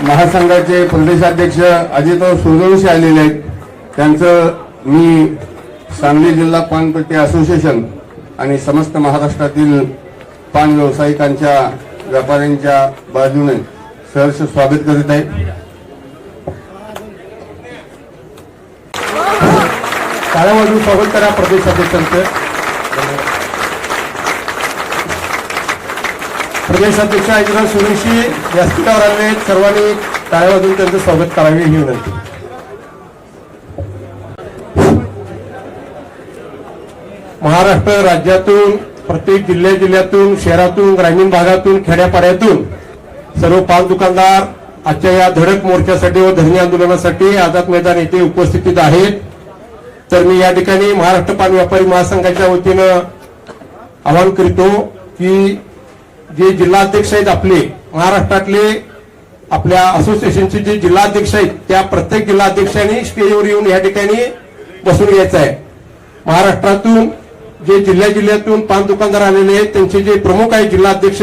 महासंघाचे प्रदेशाध्यक्ष अजितराव सूर्यवंशी आलेले आहेत. त्यांचं मी सांगली जिल्हा पानपट्टी असोसिएशन आणि समस्त महाराष्ट्रातील पान व्यावसायिकांच्या व्यापाऱ्यांच्या बाजूने सहर्ष स्वागत करीत आहे. टाळ्या वाजवून स्वागत करा प्रदेशाध्यक्षांचं. प्रदेशाध्यक्ष अजितराव सूर्यवंशी व्यासपीठावर आले आहेत. सर्वांनी टाळ्या वाजवून त्यांचं स्वागत करावे ही विनंती. महाराष्ट्र राज्यातून प्रत्येक जिल्ह्यातून शहरातून ग्रामीण भागातून खेड्यापाड्यातून सर्व पान दुकानदार आजच्या या धडक मोर्चासाठी व धरणी आंदोलनासाठी आझाद मैदान येथे उपस्थित आहेत. तर मी या ठिकाणी महाराष्ट्र पान व्यापारी महासंघाच्या वतीनं आवाहन करतो की जे जिल्हाध्यक्ष आहेत आपले महाराष्ट्रातले आपल्या असोसिएशनचे जे जिल्हाध्यक्ष आहेत त्या प्रत्येक जिल्हाध्यक्षांनी स्टेजवर येऊन या ठिकाणी बसून घ्यायचं आहे. महाराष्ट्रातून जे जिल्ह्यातून पान दुकानदार आलेले आहेत त्यांचे जे प्रमुख आहेत जिल्हाध्यक्ष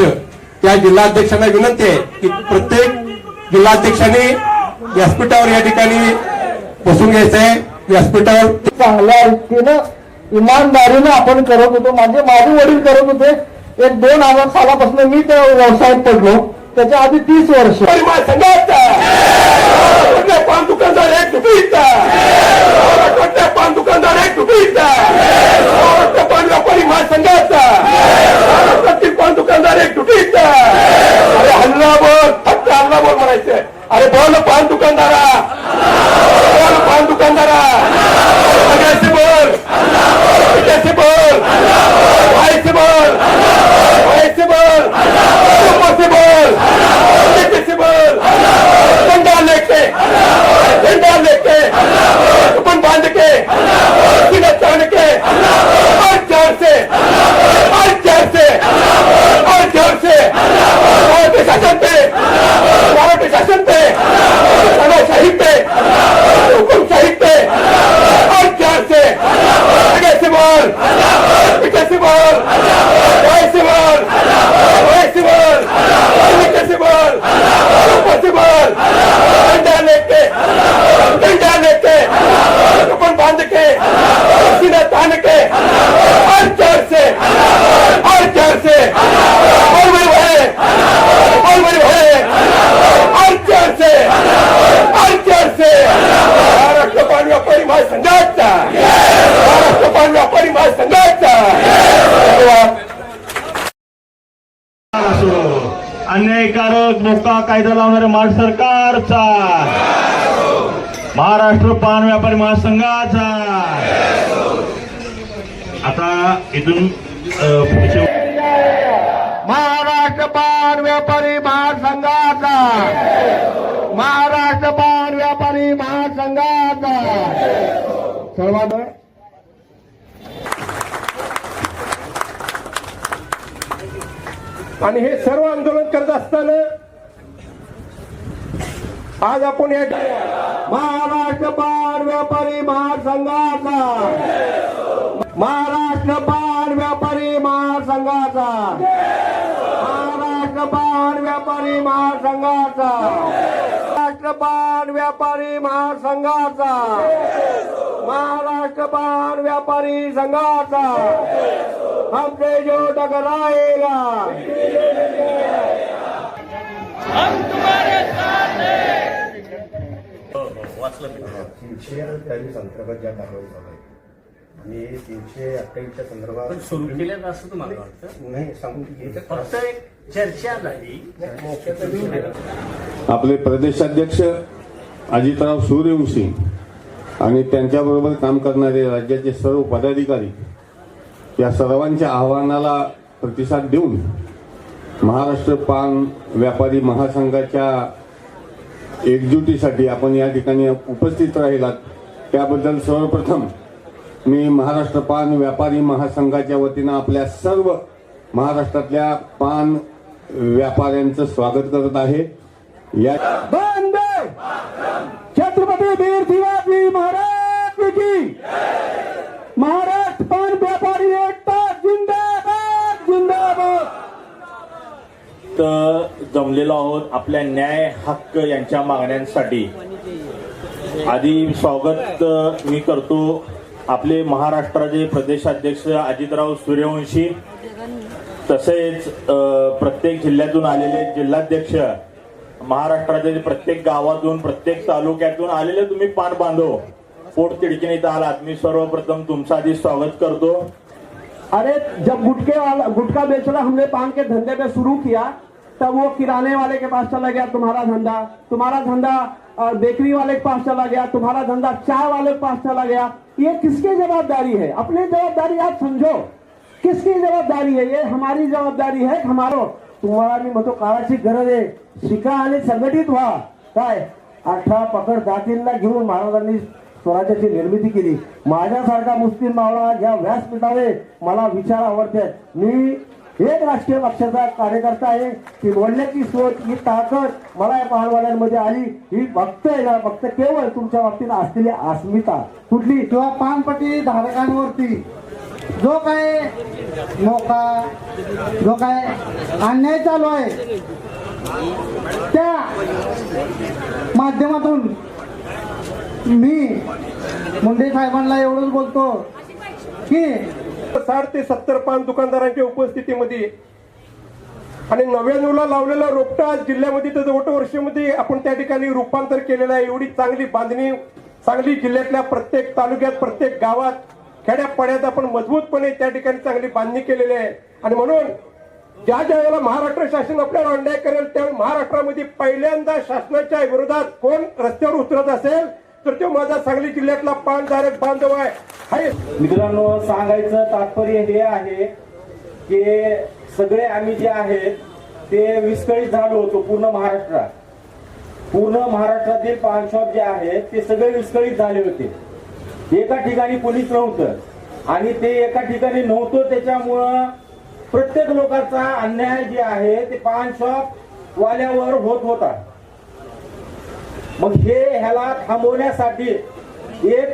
त्या जिल्हाध्यक्षांना विनंती आहे की प्रत्येक जिल्हाध्यक्षांनी व्यासपीठावर या ठिकाणी बसून घ्यायचं आहे. व्यासपीठावर चांगल्या रीतीनं इमानदारीनं आपण करत होतो. माझे वडील करत होते. 2000 सालापासून मी त्या व्यवसायात पडलो. त्याच्या आधी 30 वर्ष पान दुकानदार एक दुखीचा पान दुकानदार एक दुखीचा पान व्यापारी महासंघाचा महाराष्ट्रातील पान दुकानदार एक दुखीचा. अरे हल्ला बोल फक्त हल्ला बोल म्हणायचं. अरे बोल पान दुकानदारा बोल पान दुकानदारा कैसे बोल कैसे बोल कैसे बोल कैसे बोल कैसे बोल कैसे बोल झंडा लेके अपन बांध के सीना तान के और जोर से और जोर से और जोर से शासन पे भारत शासन पे शहीद पे हुकुम शहीद पे और जोर से कैसे बोल कैसे बोल कैसे बोल कैसे बोल कैसे बोल कैसे बोल डंडा लेके अपन बांध के सीना तान के और जोर से और जोर से और बड़े भाई और जोर से महाराष्ट्र पान व्यापारी महासंघाचा महाराष्ट्र पान व्यापारी महासंघाचा अन्यायकारक मोका कायदा लावणाऱ्या महाराष्ट्र सरकारचा महाराष्ट्र पान व्यापारी महासंघाचा. आता इथून पुढचे महाराष्ट्र पान व्यापारी महासंघाचा महाराष्ट्र पान व्यापारी महासंघाचा सर्वांना आणि हे सर्व आंदोलन करत असताना आज आपण या महाराष्ट्र पान व्यापारी महासंघाचा महाराष्ट्र पान व्यापारी महासंघाचा महाराष्ट्र पान व्यापारी महासंघाचा महाराष्ट्र पान व्यापारी महासंघाचा महाराष्ट्र पान व्यापारी संघाचा हमसे जो टकराएगा हम तुम्हारे साथ हैं. 343 अंतर्गत ज्या कारवाई झाल्या आणि 328च्या संदर्भात सुरू केल्यात असं तुम्हाला वाटतं? नाही सांगून फक्त एक चर्चा झाली. आपले प्रदेशाध्यक्ष अजितराव सूर्यवंशी आणि त्यांच्याबरोबर काम करणारे राज्याचे सर्व पदाधिकारी या सर्वांच्या आव्हानाला प्रतिसाद देऊन महाराष्ट्र पान व्यापारी महासंघाच्या एकजुटीसाठी आपण या ठिकाणी उपस्थित राहिलात त्याबद्दल सर्वप्रथम मी महाराष्ट्र पान व्यापारी महासंघाच्या वतीनं आपल्या सर्व महाराष्ट्रातल्या पान व्यापाऱ्यांचं स्वागत करत आहे. या छत्रपती वीर शिवाजी महाराज की महाराष्ट्र पान व्यापारी एकता जिंदाबाद जिंदाबाद. तर जमलेलो आहोत आपल्या न्याय हक्क यांच्या मागण्यांसाठी. आधी स्वागत मी करतो आपले महाराष्ट्राचे प्रदेशाध्यक्ष अजितराव सूर्यवंशी, तसेच प्रत्येक जिल्ह्यातून आलेले जिल्हाध्यक्ष, महाराष्ट्रातील प्रत्येक गावातून प्रत्येक तालुक्यातून आलेले तुम्ही पान बांधव पोट तिडकीने इथं आलात. मी सर्वप्रथम तुमचं आधी स्वागत करतो. अरे जब गुटखा बेचना हमने पान के धंधे पे शुरू किया तब वो किराने वाले के पास चला गया तुम्हारा धंधा बेकरी वाले के पास चला गया, तुम्हारा धंधा चाय वाले के पास चला गया. ये किसकी जवाबदारी है? अपनी जवाबदारी आप समझो. किसकी जबाबदारी आहे? ये हमारी जबाबदारी आहे. हमारो तुम्हाला मी म्हणतो काळाची गरज आहे. शिका आणि संघटित व्हा. काय 18 पकड जातींना घेऊन महाराजांनी स्वराज्याची निर्मिती केली. माझ्यासारखा मुस्लिम मावळा ज्या व्यासपीठावर मला विचार आवडतात. मी एक राष्ट्रीय पक्षाचा कार्यकर्ता आहे की बोलण्याची सोच ही ताकद मला या पानवाल्यांमध्ये आली. ही फक्त आहे ना, फक्त केवळ तुमच्या बाबतीत असलेली अस्मिता कुठली किंवा पानपट्टी धारकांवरती जो काय मोका जो काय अन्याय चालू आहे त्या माध्यमातून मी मुंडे साहेबांना एवढंच बोलतो की 60 ते 70 पान दुकानदारांच्या उपस्थितीमध्ये आणि 99ला लावलेलं रोपटा आज जिल्ह्यामध्ये तर जवळ वर्षामध्ये आपण त्या ठिकाणी रूपांतर केलेलं आहे. एवढी चांगली बांधणी सांगली जिल्ह्यातल्या प्रत्येक तालुक्यात प्रत्येक गावात खेड्यापाड्यात आपण मजबूतपणे त्या ठिकाणी चांगली बांधणी केलेली आहे. आणि म्हणून ज्या ज्या वेळेला महाराष्ट्र शासन आपल्याला अन्याय करेल त्यावेळी महाराष्ट्रामध्ये पहिल्यांदा शासनाच्या विरोधात कोण रस्त्यावर उतरत असेल तर तो माझा सांगली जिल्ह्यातला पानधारक बांधव आहे. मित्रांनो, सांगायचं तात्पर्य हे आहे की सगळे आम्ही जे आहेत ते विस्कळीत झालो होतो. पूर्ण महाराष्ट्रातील पान शॉप जे आहेत ते सगळे विस्कळीत झाले होते. एका ठिकाणी पोलीस नव्हतं आणि ते एका ठिकाणी नव्हतं, त्याच्यामुळं प्रत्येक लोकांचा अन्याय जे आहे ते पान शॉप वाल्यावर होत होता. मग ह्याला थांबवण्यासाठी एक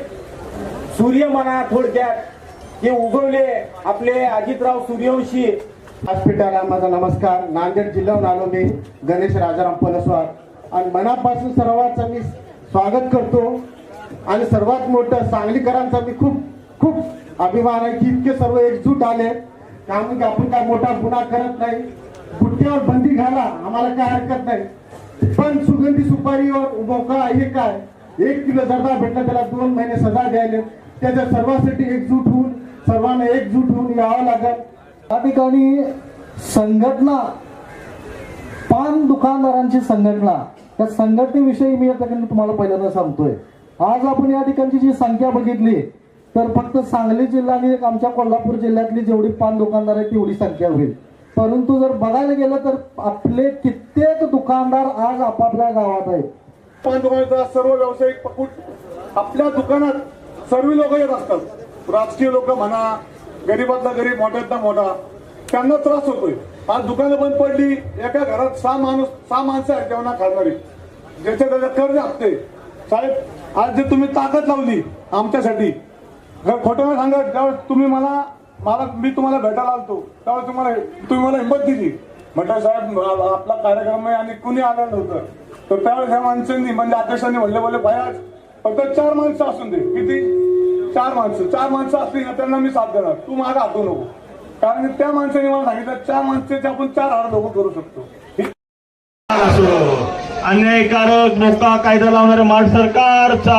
सूर्य म्हणा थोडक्यात हे उगवले आपले अजितराव सूर्यवंशी. व्यासपीठाला माझा नमस्कार. नांदेड जिल्ह्याहून आलो मी, गणेश राजाराम पलसवार, आणि मनापासून सर्वांचं मी स्वागत करतो. आणि सर्वात मोठं सांगलीकरांचा मी खूप खूप अभिमान आहे की इतके सर्व एकजूट आले. कारण की आपण काय मोठा गुन्हा करत नाही, गुटख्यावर बंदी घाला आम्हाला काय हरकत नाही, पण सुगंधी सुपारीवर मोका हे काय 1 किलो जर्दा भेटला त्याला 2 महिने सजा द्यायला. त्याच्या सर्वांसाठी सर्वांना एकजूट होऊन यावं लागेल. त्या ठिकाणी संघटना, पान दुकानदारांची संघटना, त्या संघटनेविषयी मी या ठिकाणी तुम्हाला पहिल्यांदा सांगतोय. आज आपण या ठिकाणची जी संख्या बघितली तर फक्त सांगली जिल्हा आणि एक आमच्या कोल्हापूर जिल्ह्यातली जेवढी पान दुकानदार आहेत तेवढी संख्या होईल. परंतु जर बघायला गेलं तर आपले कित्येक दुकानदार आज आपापल्या गावात आहेत. पान दुकानाचा सर्व व्यावसायिक पकूट आपल्या दुकानात सर्व लोक येत असतात. राजकीय लोक म्हणा, गरीबातला गरीब, मोठ्यातला मोठा, त्यांना त्रास होतोय. आज दुकानं बंद पडली, एका घरात 6 माणसं आहेत जेवणा खाणारी, ज्याच्या त्याच्या कर्ज असते. साहेब, आज जे तुम्ही ताकद लावली आमच्यासाठी, खोटं नाही सांगत, ज्यावेळेस मी तुम्हाला भेटायला आलतो त्यावेळेस तुम्ही मला हिंमत दिली. म्हटलं साहेब आपला कार्यक्रम आहे आणि कुणी आलं नव्हतं, तर त्यावेळेस ह्या माणसांनी म्हणजे अध्यक्षांनी बोलले बाया फक्त 4 माणसं असून दे. किती? 4 माणसं असली ना त्यांना मी साथ देणार, तू मागा हातू नको. कारण त्या माणसाने मला सांगितलं 4 माणसाचे आपण 4 लोक करू शकतो. अन्यायकारक मोका कायदा लावणारे महाराष्ट्र सरकारचा,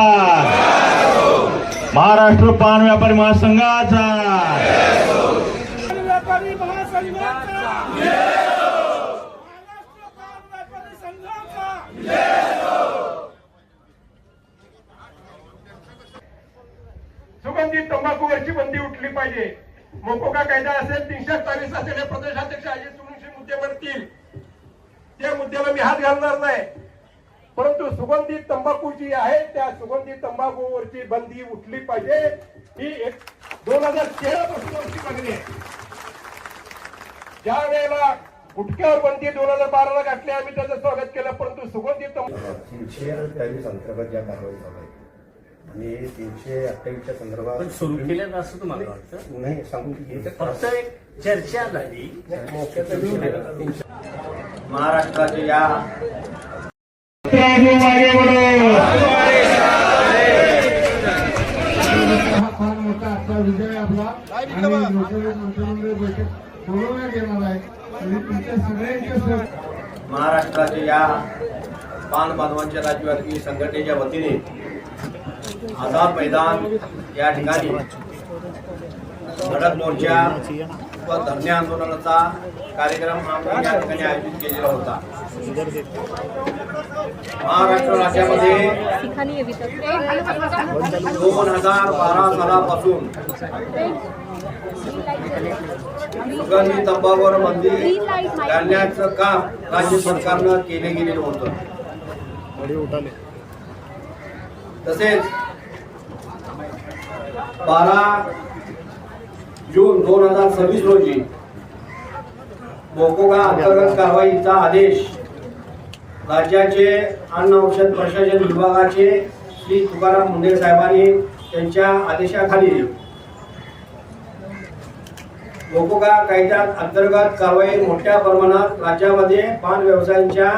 महाराष्ट्र पान व्यापारी महासंघाचा, व्यापारी महासंघाचा, महाराष्ट्र पान व्यापारी संघाचा. सुगंधित तंबाखूवरची बंदी उठली पाहिजे. मोकोका कायदा असेल, 328 असेल, हे प्रदेशाध्यक्ष अजित सूर्यवंशी मुद्दे म्हणतील त्या मुद्द्याला मी हात घालणार नाही. परंतु सुगंधित तंबाखू जी आहे त्या सुगंधित तंबाखूवरची बंदी उठली पाहिजे. ही 2013 पासून मागणी आहे. ज्या वेळेला गुटख्यावर बंदी 2012ला घातली, आम्ही त्याचं स्वागत केलं. परंतु सुगंधित तंबाखू 323 अंतर्गत ज्या कारवाई झाल्या आणि 328च्या संदर्भात पण सुरू केलं असं तुम्हाला वाटतं? नाही सांगू फक्त एक चर्चा झाली. मोक्याचा विषय महाराष्ट्राचे या मागे वळो. हा फार मोठा आजचा विजय आपला आणि लोकसभा मंत्रिमंडळ बैठक बोलवण्यात येणार आहे आणि तुमच्या सगळ्यांच्या महाराष्ट्राचे या पान बांधवांच्या राज्यव्यापी संघटनेच्या वतीने आझाद मैदान या ठिकाणी धडक मोर्चा व धरणे आंदोलनाचा कार्यक्रम आम्ही या ठिकाणी आयोजित केलेला होता. महाराष्ट्र राज्यामध्ये 2012 सालापासून सुगंधी तंबाखूवर बंदी घालण्याचं काम राज्य सरकारनं केले गेलेलं होतं. तसेच 12 जून 2026 रोजी मोकोगा अंतर्गत कारवाईचा आदेश राज्याचे अन्न औषध प्रशासन विभागाचे श्री तुकाराम मुंढे साहेबांनी त्यांच्या आदेशाखाली मोकोगा कायद्यात अंतर्गत कारवाई मोठ्या प्रमाणात राज्यामध्ये पान व्यवसायांच्या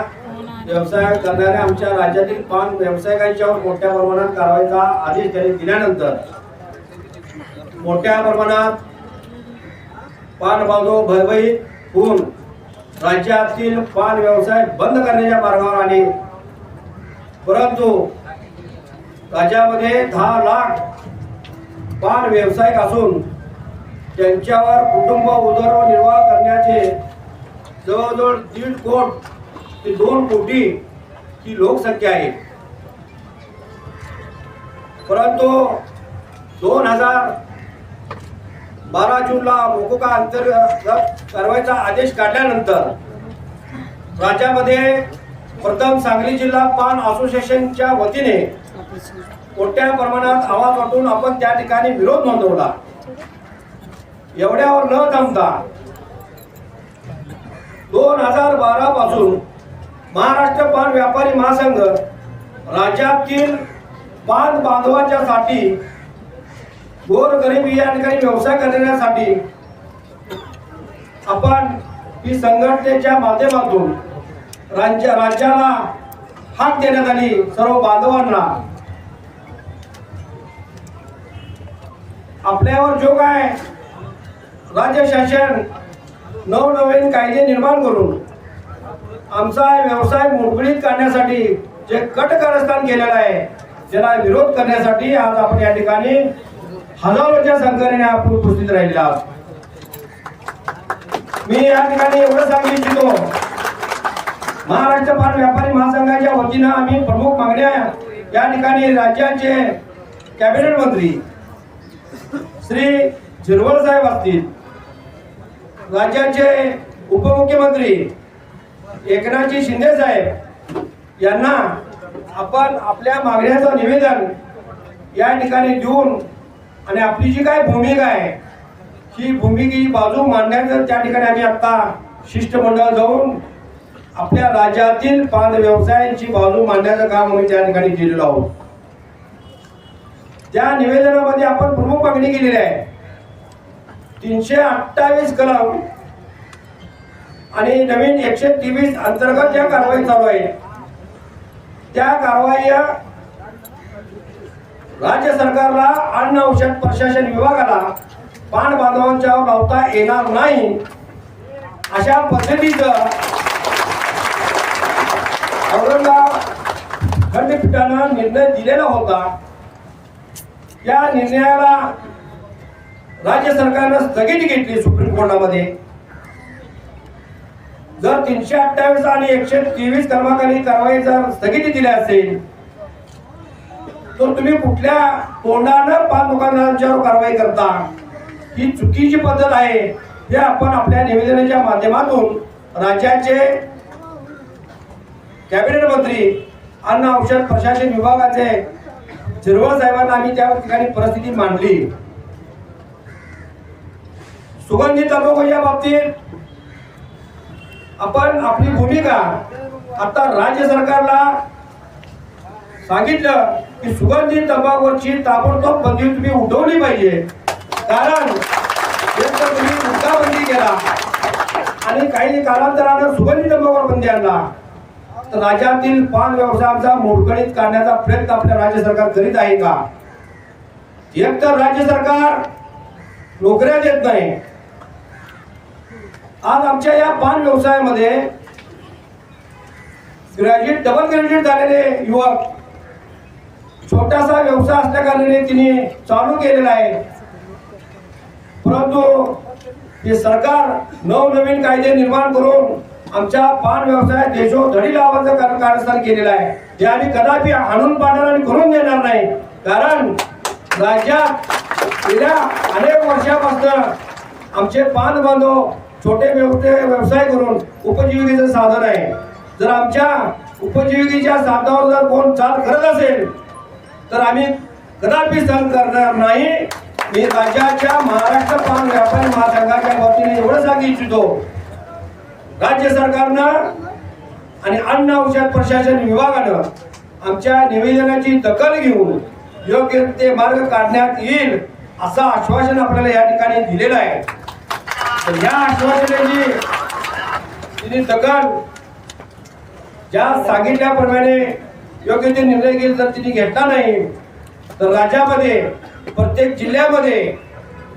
व्यवसाय करणाऱ्या आमच्या राज्यातील पान व्यावसायिकांच्यावर मोठ्या प्रमाणात कारवाईचा आदेश त्यांनी दिल्यानंतर मोठ्या प्रमाणात पान बांधव भयभीत होऊन राज्यातील पान व्यवसाय बंद करण्याच्या मार्गावर आले. परंतु राज्यामध्ये 10 लाख पान व्यावसायिक असून त्यांच्यावर कुटुंब उदरनिर्वाह करण्याचे जवळजवळ 1.5 कोटी ते 2 कोटी ही लोकसंख्या आहे. परंतु 2012 जूनला मोकोगा अंतर्गत कारवाईचा आदेश काढल्यानंतर राज्यामध्ये प्रथम सांगली जिल्हा पान असोसिएशनच्या वतीने मोठ्या प्रमाणात आवाज वाटून आपण त्या ठिकाणी विरोध नोंदवला. एवढ्यावर न थांबता 2012 पासून महाराष्ट्र पान व्यापारी महासंघ राज्यातील पान बांधवांच्यासाठी गोरगरिबी या ठिकाणी व्यवसाय करण्यासाठी आपण ही संघटनेच्या माध्यमातून राज्याला हाक देण्यात आली. सर्व बांधवांना आपल्यावर जो काय राज्य शासन नवनवीन कायदे निर्माण करून आमचा व्यवसाय मोडकळीत करण्यासाठी जे कटकारस्थान केलेलं आहे त्याला विरोध करण्यासाठी आज आपण या ठिकाणी हजारोच्या संख्येने आपण उपस्थित राहिलेला आहोत. मी या ठिकाणी एवढं सांगू इच्छितो, महाराष्ट्र पान व्यापारी महासंघाच्या वतीनं आम्ही प्रमुख मागण्या या ठिकाणी राज्याचे कॅबिनेट मंत्री श्री झिरवळ साहेब असतील, राज्याचे उपमुख्यमंत्री एकनाथजी शिंदे साहेब यांना आपण आपल्या मागण्याचं निवेदन या ठिकाणी देऊन आणि आपली जी काय भूमिका आहे ही भूमिकेची बाजू मांडण्याचं त्या ठिकाणी आम्ही आता शिष्टमंडळ जाऊन आपल्या राज्यातील पान व्यवसायांची बाजू मांडण्याचं काम आम्ही त्या ठिकाणी केलेलं आहोत. त्या निवेदनामध्ये आपण प्रमुख मागणी केलेली आहे 328 कलम आणि नवीन 123 अंतर्गत ज्या कारवाई चालू आहे त्या कारवाई राज्य सरकारला अन्न औषध प्रशासन विभागाला पान बांधवांच्यावर लावता येणार नाही अशा पद्धतीचं औरंगाबाद खंडपीठानं निर्णय दिलेला होता. या निर्णयाला राज्य सरकारनं स्थगिती घेतली सुप्रीम कोर्टामध्ये. जर 328 आणि 123 कलमाखाली कारवाई जर स्थगिती दिली असेल तर तुम्ही कुठल्या तोंडानं पान दुकानदारांच्यावर कारवाई करता, ही चुकीची पद्धत आहे. हे आपण आपल्या निवेदनाच्या माध्यमातून राज्याचे कॅबिनेट मंत्री अन्न औषध प्रशासन विभागाचे झिरवळ साहेबांना आम्ही त्या ठिकाणी परिस्थिती मांडली. सुगंधी तंबाखूच्या बाबतीत आपण आपली भूमिका आता राज्य सरकारला सांगितलं की सुगंधी तंबाखूची ताबडतोब बंदी तुम्ही उठवली पाहिजे. कारण तुम्ही हुक्काबंदी केला आणि काही कालांतरानं सुगंधी तंबाखूवर बंदी आणला, तर राज्यातील पान व्यवसायाचा मोडकळीत काढण्याचा प्रयत्न आपल्या राज्य सरकार करीत आहे का? एक तर राज्य सरकार नोकऱ्या देत नाही. आज आमच्या या पान व्यवसायामध्ये ग्रॅज्युएट, डबल ग्रॅज्युएट झालेले युवक छोटासा व्यवसाय असल्या कारणाने तिने चालू केलेला आहे, परंतु हे सरकार नवनवीन कायदे निर्माण करून आमच्या पान व्यवसायात देशोधडी लावायचं कारस्थान केलेलं आहे. जे आम्ही कदापि आणून पाडणार आणि करून देणार नाही. कारण राज्यात गेल्या अनेक वर्षापासून आमचे पान बांधव छोटे व्यवसाय करून उपजीविकेचं साधन आहे. जर आमच्या उपजीविकेच्या साधनावर जर कोण चाल करत असेल तर आम्ही कदापि सहन करणार नाही. मी राज्याच्या महाराष्ट्र पान व्यापारी महासंघाच्या वतीने एवढं सांगू इच्छितो, राज्य सरकारनं आणि अन्न औषध प्रशासन विभागानं आमच्या निवेदनाची दखल घेऊन योग्य ते मार्ग काढण्यात येईल असं आश्वासन आपल्याला या ठिकाणी दिलेलं आहे. तर या आश्वासनाची तिने दखल ज्या सांगितल्याप्रमाणे योग्य ते निर्णय घेईल. जर तिने घेतला नाही तर राज्यामध्ये प्रत्येक जिल्ह्यामध्ये,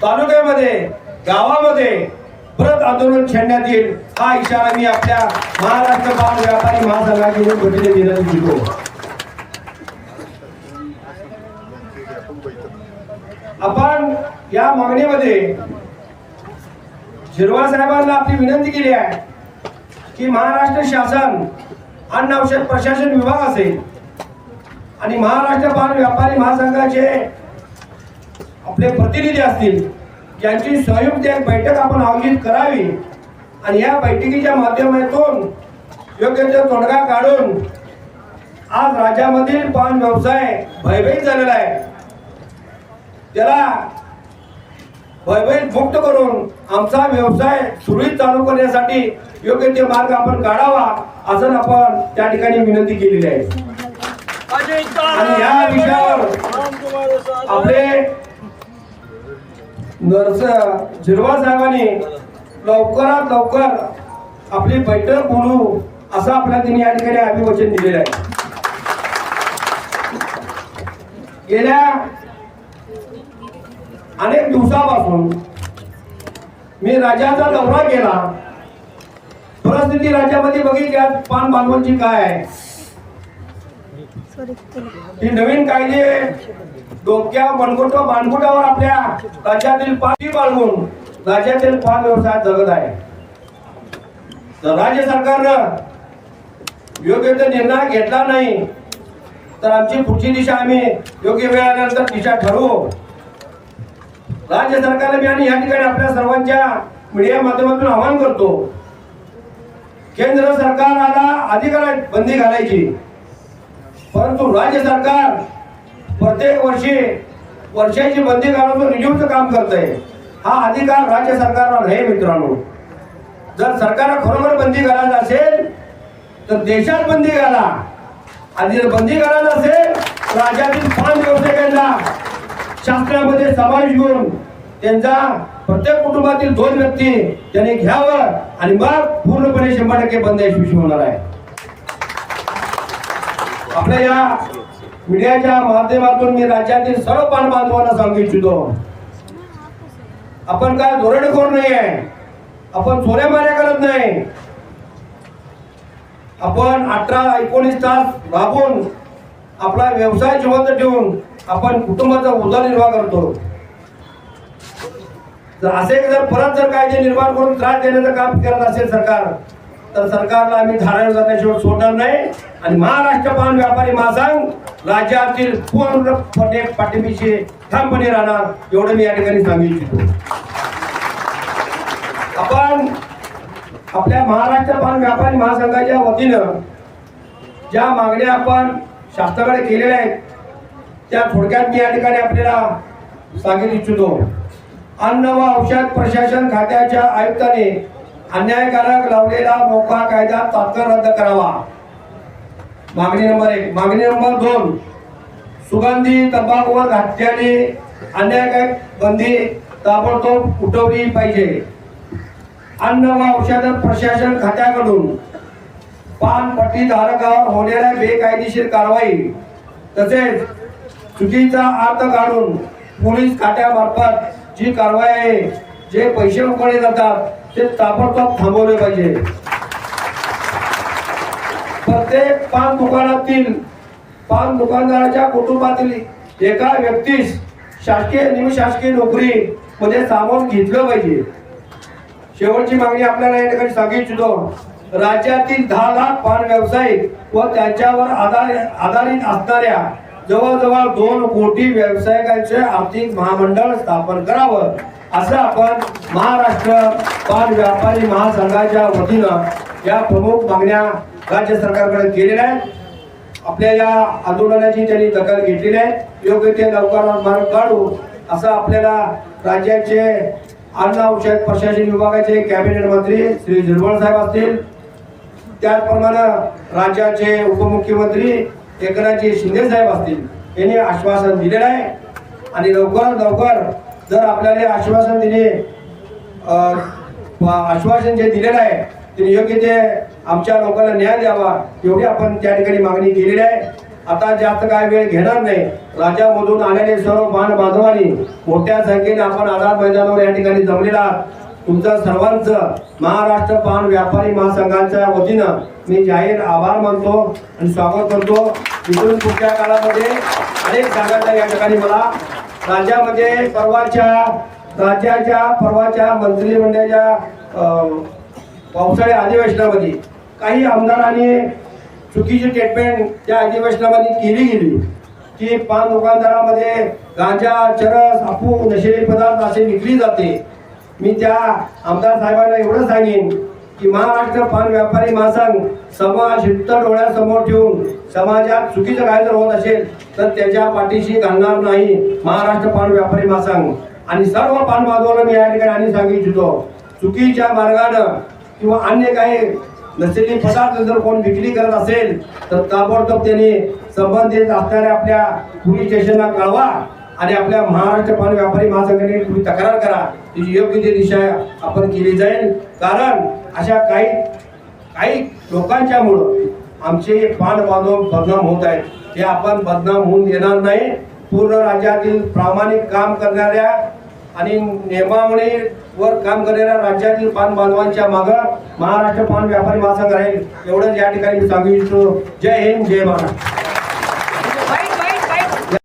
तालुक्यामध्ये, गावामध्ये परत आंदोलन छेडण्यात येईल. हा इशारा मी आपल्या महाराष्ट्र पान व्यापारी महासंघाच्या वतीने देण्यात येतो. आपण या मागणीमध्ये झिरवाळ साहेबांना आपली विनंती केली आहे की महाराष्ट्र शासन, अन्न औषध प्रशासन विभाग असेल आणि महाराष्ट्र पान व्यापारी महासंघाचे आपले प्रतिनिधी असतील, यांची संयुक्त एक बैठक आपण आयोजित करावी आणि या बैठकीच्या माध्यमातून योग्य ते तोडगा काढून आज राज्यामधील पान व्यवसाय भयभीत झालेला आहे, त्याला भयभीत मुक्त करून आमचा व्यवसाय सुरळीत चालू करण्यासाठी योग्य ते मार्ग आपण काढावा असं आपण त्या ठिकाणी विनंती केलेली आहे. आणि या विषयावर आपले नर्स झिरवाळ साहेबांनी लवकरात लवकर आपली बैठक बोलू असं आपल्याला तिने या ठिकाणी अभिवचन दिलेलं आहे. गेल्या अनेक दिवसापासून मी राज्याचा दौरा केला, परिस्थिती राज्यामध्ये बघितली. आज पान बांधवांची काय आहे, ही नवीन कायदे डोक्या बाणगुटावर आपल्या राज्यातील पाणी बाळगून राज्यातील पान व्यवसाय जगत आहे. तर राज्य सरकारनं योग्य ते निर्णय घेतला नाही तर आमची पुढची दिशा आम्ही योग्य वेळ आल्यानंतर दिशा ठरवू. राज्य सरकारला मी आणि या ठिकाणी आपल्या सर्वांच्या मीडिया माध्यमातून आवाहन करतो, केंद्र सरकारला अधिकार आहे बंदी घालायची, परंतु राज्य सरकार प्रत्येक वर्षाची बंदी घालून रिन्यूचं काम करत आहे. हा अधिकार राज्य सरकारला नाही मित्रांनो. जर सरकारला खरोखर बंदी घालायची असेल तर देशात बंदी घाला, आणि जर बंदी घालायची असेल राज्यातील पान व्यावसायिकांना शासनामध्ये समावेश घेऊन त्यांचा प्रत्येक कुटुंबातील 2 व्यक्ती त्यांनी घ्यावं आणि मग पूर्णपणे 100% बंद यशस्वी होणार आहे. आपल्या या मीडियाच्या माध्यमातून मी राज्यातील सर्व पान बांधवांना सांगू इच्छितो, आपण काय धोरणखोर नाही आहे, आपण चोऱ्यामाऱ्या करत नाही. आपण 18-19 तास राबून आपला व्यवसाय जिवंत ठेवून आपण कुटुंबाचा उदरनिर्वाह करतो. जर परत कायदे निर्माण करून त्रास देण्याचं काम करत असेल सरकार, तर सरकारला आम्ही धारावर जाण्याशिवाय सोडणार नाही. आणि महाराष्ट्र पान व्यापारी महासंघ राज्यातील पूर्णपणे पाठिंबीशी ठामपणे राहणार, एवढं मी या ठिकाणी सांगू इच्छितो. आपण आपल्या महाराष्ट्र पान व्यापारी महासंघाच्या वतीनं ज्या मागण्या आपण शासनाकडे केलेल्या आहेत त्या थोडक्यात मी या ठिकाणी आपल्याला सांगितलं इच्छितो. अन्न व औषध प्रशासन खात्याच्या आयुक्तांनी अन्यायकारक लावलेला मोका कायदा तात्काळ रद्द करावा, मागणी नंबर 1. मागणी नंबर 2, सुगंधी तंबाखूवर घातलेली अन्यायकारक बंदी ताबडतोब उठवली पाहिजे. अन्न व औषध प्रशासन खात्याकडून पान पट्टी धारकावर होणाऱ्या बेकायदेशीर कारवाई तसेच चुकीचा अर्थ काढून पोलीस खात्यामार्फत जी कारवाई आहे, जे पैसे उकळले जातात ते ताबडतोब थांबवले पाहिजे. प्रत्येक पान दुकानातील पान दुकानदाराच्या कुटुंबातील एका व्यक्तीस शासकीय निमशासकीय नोकरी मध्ये सामावून घेतलं पाहिजे. शेवटची मागणी आपल्याला या ठिकाणी सांगितलो, राज्यातील 10 लाख पान व्यावसायिक व त्यांच्यावर आधारित असणाऱ्या जवळजवळ 2 कोटी व्यावसायिकांचे आर्थिक महामंडळ स्थापन करावं असं आपण महाराष्ट्र पान व्यापारी महासंघाच्या वतीनं या प्रमुख मागण्या राज्य सरकारकडे केलेल्या आहेत. आपल्या या आंदोलनाची त्यांनी दखल घेतलेली आहे. योग्य ते लवकरात मार्ग काढू असं आपल्याला राज्याचे अन्न औषध प्रशासन विभागाचे कॅबिनेट मंत्री श्री झिरवळ साहेब असतील, त्याचप्रमाणे राज्याचे उपमुख्यमंत्री एकनाथजी शिंदे साहेब असतील, यांनी आश्वासन दिलेलं आहे. आणि लवकरात लवकर जर आपल्याला आश्वासन जे दिलेलं आहे ते योग्य ते आमच्या लोकांना न्याय द्यावा एवढी आपण त्या ठिकाणी मागणी केलेली आहे. आता जास्त काय वेळ घेणार नाही. राज्यामधून आलेले सर्व पान बांधवांनी मोठ्या संख्येने आपण आझाद मैदानावर या ठिकाणी जमलेला तुमचं सर्वांचं महाराष्ट्र पान व्यापारी महासंघाच्या वतीनं मी जाहीर आभार मानतो आणि स्वागत करतो. इथून पुढच्या काळामध्ये अनेक जागांचा या ठिकाणी मला राज्यामध्ये परवाच्या मंत्रिमंडळाच्या पावसाळ्या अधिवेशनामध्ये काही आमदारांनी चुकीची ट्रीटमेंट त्या अधिवेशनामध्ये केली गेली की पान दुकानदारामध्ये गांजा, चरस, अफू, नशिली पदार्थ असे विकली जाते. मी त्या आमदार साहेबांना एवढं सांगेन की महाराष्ट्र पान व्यापारी महासंघ समाज हित डोळ्यासमोर ठेवून समाजात चुकीचं काय जर होत असेल तर त्याच्या पाठीशी घालणार नाही महाराष्ट्र पान व्यापारी महासंघ. आणि सर्व पान बांधवांना मी या ठिकाणी आणि सांगितलो, चुकीच्या मार्गानं किंवा अन्य काही नशिली पदार्थ जर कोण विक्री करत असेल तर ताबडतोब त्यांनी संबंधित असणाऱ्या आपल्या पोलीस स्टेशनला कळवा आणि आपल्या महाराष्ट्र पान व्यापारी महासंघाने तुम्ही तक्रार करा. त्याची योग्य ती दिशा आपण केली जाईल. कारण अशा काही लोकांच्या मुळे आमचे पान बांधव बदनाम होत आहेत. हे आपण बदनाम होऊन देणार नाही. पूर्ण राज्यातील प्रामाणिक काम करणाऱ्या आणि नियमावलीवर काम करणाऱ्या राज्यातील पान बांधवांच्या मागे महाराष्ट्र पान व्यापारी महासंघ राहील एवढंच या ठिकाणी मी सांगू इच्छितो. जय हिंद, जय महाराष्ट्र.